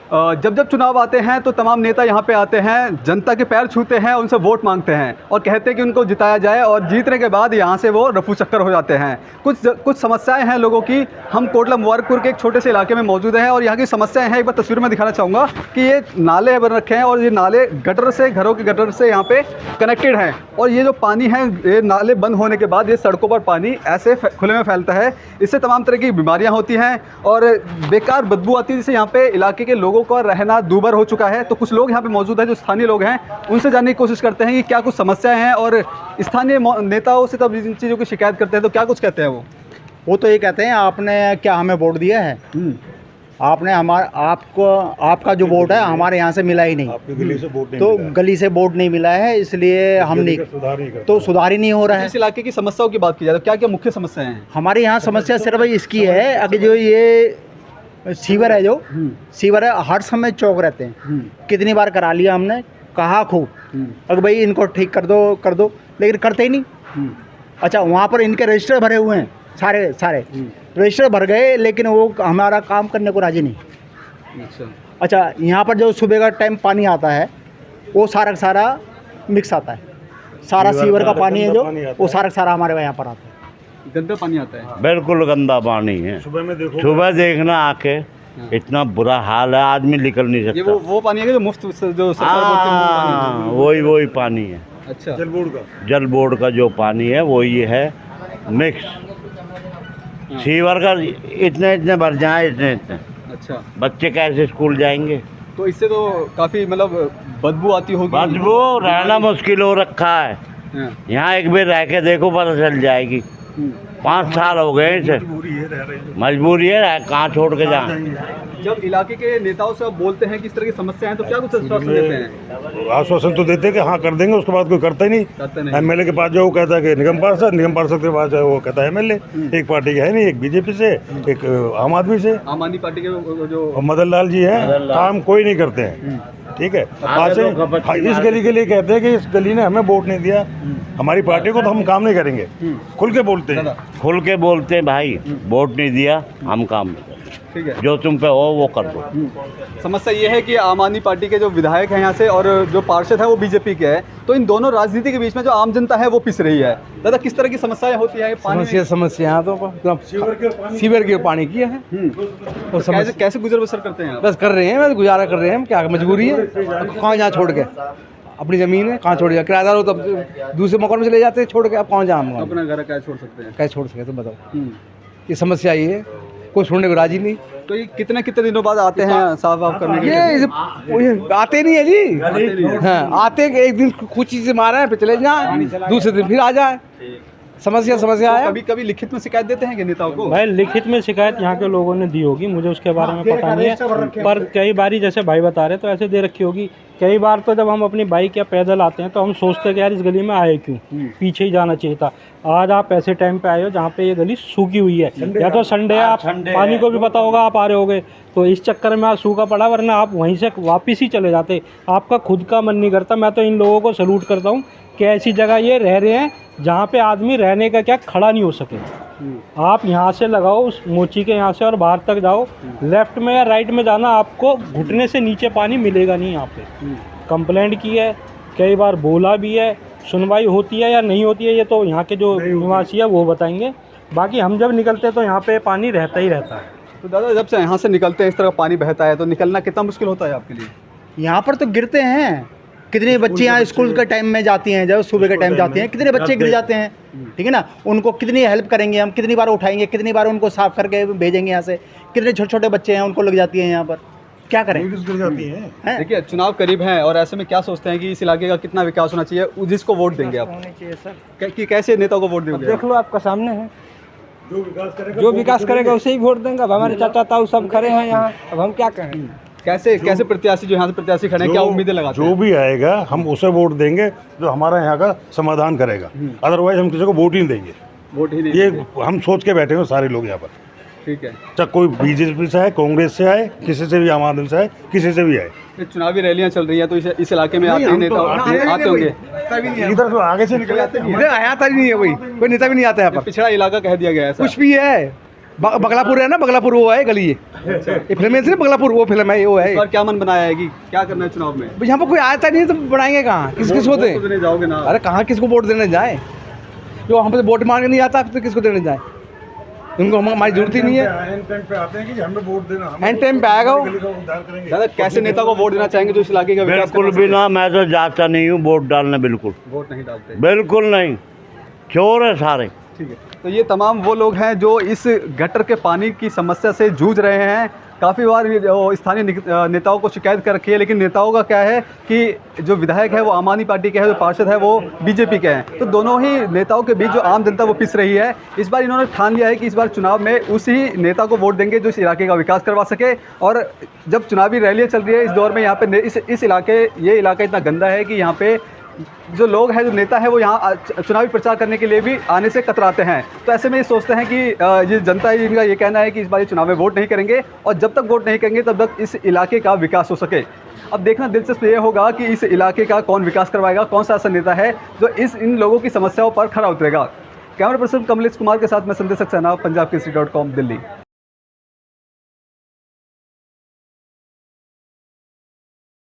जब जब चुनाव आते हैं तो तमाम नेता यहाँ पे आते हैं, जनता के पैर छूते हैं, उनसे वोट मांगते हैं और कहते हैं कि उनको जिताया जाए, और जीतने के बाद यहाँ से वो रफू चक्कर हो जाते हैं। कुछ समस्याएं हैं लोगों की। हम कोटला मुबारकपुर के एक छोटे से इलाके में मौजूद हैं और यहाँ की समस्याएं हैं। एक बार तस्वीर में दिखाना चाहूँगा कि ये नाले बन रखे हैं और ये नाले गटर से, घरों के गटर से यहाँ पे कनेक्टेड हैं, और ये जो पानी है, ये नाले बंद होने के बाद ये सड़कों पर पानी ऐसे खुले में फैलता है। इससे तमाम तरह की बीमारियाँ होती हैं और बेकार बदबू आती है, जिससे यहाँ पे इलाके के लोगों का रहना दूभर हो चुका है। तो कुछ लोग यहाँ पे मौजूद हैं जो स्थानीय लोग हैं, उनसे जानने की कोशिश करते हैं कि क्या कुछ समस्याएं हैं, और स्थानीय नेताओं से तब इन चीज़ों की शिकायत करते हैं तो क्या कुछ कहते हैं वो तो ये कहते हैं आपने क्या हमें वोट दिया है, आपने आपका जो वोट है हमारे यहाँ से मिला ही नहीं, आपकी गली से वोट नहीं तो मिला है। गली से वोट नहीं मिला है, इसलिए हम नहीं, तो सुधार ही नहीं हो रहा है। इस इलाके की समस्याओं की बात की जाए तो क्या क्या मुख्य समस्याएं हैं? हमारे यहाँ समस्या सिर्फ इसकी है, अगर जो ये सीवर है, जो सीवर है, हर समय चौक रहते हैं। कितनी बार करा लिया हमने, कहा खूब अगर भाई इनको ठीक कर दो, लेकिन करते ही नहीं। अच्छा, वहाँ पर इनके रजिस्टर भरे हुए हैं, सारे रजिस्टर भर गए, लेकिन वो हमारा काम करने को राजी नहीं। अच्छा, यहाँ पर जो सुबह का टाइम पानी आता है वो सारा मिक्स आता है, सारा सीवर का पानी है जो वो सारा हमारे यहाँ पर आता है। गंदा पानी आता है, बिल्कुल गंदा पानी है। सुबह देखना आके इतना बुरा हाल है, आदमी निकल नहीं ये सकता। वो पानी है जो मुफ्त, जो सरकार बोलती है मुफ्त पानी है। वही पानी है। अच्छा, जल बोर्ड का जो पानी है वही है मिक्स। सीवर का इतने भर जाए, इतने। अच्छा, बच्चे कैसे स्कूल जाएंगे? तो इससे तो काफ़ी मतलब बदबू आती होगी। बदबू रहना मुश्किल हो रखा है। हाँ। यहाँ एक बार रह के देखो, पता चल जाएगी। 5 साल हो गए इसे, मजबूरी है, कहाँ छोड़ के जाए। जब इलाके के नेताओं से आप बोलते हैं कि इस तरह की समस्या है तो क्या कुछ आश्वासन देते हैं? आश्वासन तो देते हैं कि हाँ कर देंगे, उसके बाद कोई करता ही नहीं। एमएलए के पास जो वो कहता है कि निगम पार्षद के पास वो कहता है एमएलए। एक पार्टी का है नहीं, एक बीजेपी से, एक आम आदमी से। आम आदमी पार्टी के जो मदन लाल जी हैं, काम कोई नहीं करते हैं। ठीक है, आज से इस गली के लिए कहते हैं कि इस गली ने हमें वोट नहीं दिया, हमारी पार्टी को, तो हम काम नहीं करेंगे। खुल के बोलते हैं भाई, वोट नहीं दिया, हम काम नहीं करेंगे। ठीक है, जो तुम पे हो वो कर दो। समस्या ये है कि आम आदमी पार्टी के जो विधायक हैं यहाँ से और जो पार्षद हैं वो बीजेपी के हैं, तो इन दोनों राजनीति के बीच में जो आम जनता है वो पिस रही है। दादा, किस तरह की समस्याएं होती है? समस्या तो सीवर के पानी की है, तो कैसे गुजर बसर करते हैं आप? बस कर रहे हैं, गुजारा कर रहे हैं, क्या मजबूरी है, कहाँ जहाँ छोड़ के, अपनी ज़मीन है, कहाँ छोड़ जाए, किराएदार हो तब दूसरे मकान में चले जाते हैं छोड़ के, अब कहाँ जाए, अपना घर कैसे छोड़ सकते हैं? कैसे छोड़ सके तो बताओ। ये समस्या ये है, कोई छोड़ने को राजी नहीं। तो ये कितने दिनों बाद आते हैं साफ करने के लिए? ये आते नहीं है जी। हाँ, आते एक दिन कुछ चीज़ मारा है, फिर चले जाए, दूसरे दिन फिर आ जाए। समस्या है। कभी लिखित में शिकायत देते हैं कि नेताओं को? भाई, लिखित में शिकायत यहाँ के लोगों ने दी होगी, मुझे उसके बारे में पता नहीं है, पर कई बारी जैसे भाई बता रहे तो ऐसे दे रखी होगी। कई बार तो जब हम अपनी बाइक या पैदल आते हैं तो हम सोचते हैं कि यार इस गली में आए क्यों, पीछे ही जाना चाहिए था। आज आप ऐसे टाइम पे आए हो जहाँ पे ये गली सूखी हुई है, या तो संडे है, आप पानी को भी पता होगा, आप आ रहे होगे, तो इस चक्कर में आज सूखा पड़ा, वरना आप वहीं से वापस ही चले जाते। आपका खुद का मन नहीं करता। मैं तो इन लोगों को सैल्यूट करता हूँ कि ऐसी जगह ये रह रहे हैं जहाँ पे आदमी रहने का क्या खड़ा नहीं हो सके। आप यहाँ से लगाओ उस मोची के यहाँ से और बाहर तक जाओ, लेफ्ट में या राइट में जाना, आपको घुटने से नीचे पानी मिलेगा नहीं। यहाँ पे कंप्लेंट की है, कई बार बोला भी है, सुनवाई होती है या नहीं होती है ये तो यहाँ के जो निवासी है वो बताएंगे। बाकी हम जब निकलते हैं तो यहाँ पे पानी रहता ही रहता है। तो दादा, जब से यहाँ से निकलते हैं, इस तरह पानी बहता है, तो निकलना कितना मुश्किल होता है आपके लिए? यहाँ पर तो गिरते हैं, कितने बच्चे यहाँ स्कूल के टाइम में जाती हैं, जब सुबह के टाइम जाते हैं, कितने बच्चे गिर जाते हैं। ठीक है ना, उनको कितनी हेल्प करेंगे हम, कितनी बार उठाएंगे, कितनी बार उनको साफ करके भेजेंगे यहाँ से। कितने छोटे बच्चे हैं, उनको लग जाती है यहाँ पर, क्या करें। देखिए, चुनाव करीब हैं और ऐसे में क्या सोचते हैं कि इस इलाके का कितना विकास होना चाहिए, जिसको वोट देंगे आप? कि कैसे नेता को वोट देंगे? देख लो, आपका सामने है, जो विकास करेगा उसे ही वोट देंगे। अब हमारे चाचा ताऊ सब खड़े हैं यहाँ, अब हम क्या करें? कैसे प्रत्याशी जो यहाँ से प्रत्याशी खड़े हैं, क्या उम्मीदें लगाते हैं? जो भी आएगा हम उसे वोट देंगे जो हमारा यहाँ का समाधान करेगा, अदरवाइज हम किसी को वोट ही नहीं देंगे। वोट ही नहीं, ये हम सोच के बैठे हैं सारे लोग यहाँ पर। ठीक है, चाहे कोई बीजेपी से आए, कांग्रेस से आए, किसी से भी, आम आदमी से आए, किसी से भी आए। ये चुनावी रैलियां चल रही हैं तो इस इलाके में आते नेता आते होंगे। इधर से आगे से निकल आते हैं, इधर आता नहीं है, कोई नेता भी नहीं आता है यहाँ पर। पिछड़ा इलाका कह दिया गया है, कुछ भी है, बगलापुर है ना, बगलापुर वो है गली ये फिल्म है ना, बगलापुर वो फिल्म है, वो है। इस बार क्या मन बनाया है कि क्या करना है चुनाव में? यहाँ पर कोई आता नहीं है तो बनाएंगे कहाँ, किसको वोट दें? तो देने जाओगे ना? अरे कहाँ किसको वोट देने जाए, जो हम पे वोट मांगने नहीं आता तो किसको देने जाए, उनको हमारी जरूरत ही नहीं है। एंड टाइम पे आते हैं कि हमें वोट देना, एंड टाइम पे आएगा वो। गली का उद्धार करेंगे। दादा कैसे नेता को वोट देना चाहेंगे जो इस इलाके का विकास बिल्कुल करवा भी सके? ना, मैं तो जाता नहीं हूँ वोट डालने, बिल्कुल वोट नहीं डालते। बिल्कुल नहीं, चोर है सारे। ठीक है, तो ये तमाम वो लोग हैं जो इस गटर के पानी की समस्या से जूझ रहे हैं। काफ़ी बार ये जो स्थानीय नेताओं को शिकायत कर रखी है, लेकिन नेताओं का क्या है कि जो विधायक है वो आम आदमी पार्टी के हैं, जो पार्षद है वो बीजेपी के हैं। तो दोनों ही नेताओं के बीच जो आम जनता वो पिस रही है। इस बार इन्होंने ठान लिया है कि इस बार चुनाव में उसी नेता को वोट देंगे जो इस इलाके का विकास करवा सके। और जब चुनावी रैलियाँ चल रही है इस दौर में, यहाँ पे इस इलाके ये इलाका इतना गंदा है कि यहाँ पे जो लोग हैं, जो नेता है वो यहाँ चुनावी प्रचार करने के लिए भी आने से कतराते हैं। तो ऐसे में ये सोचते हैं कि ये जनता है, इनका ये कहना है कि इस बार ये चुनाव में वोट नहीं करेंगे, और जब तक वोट नहीं करेंगे तब तक इस इलाके का विकास हो सके। अब देखना दिलचस्प ये होगा कि इस इलाके का कौन विकास करवाएगा, कौन सा ऐसा नेता है जो इन लोगों की समस्याओं पर खरा उतरेगा। कैमरा पर्सन कमलेश कुमार के साथ मैं संदेश सक्सेना, पंजाब केसरी.com, दिल्ली।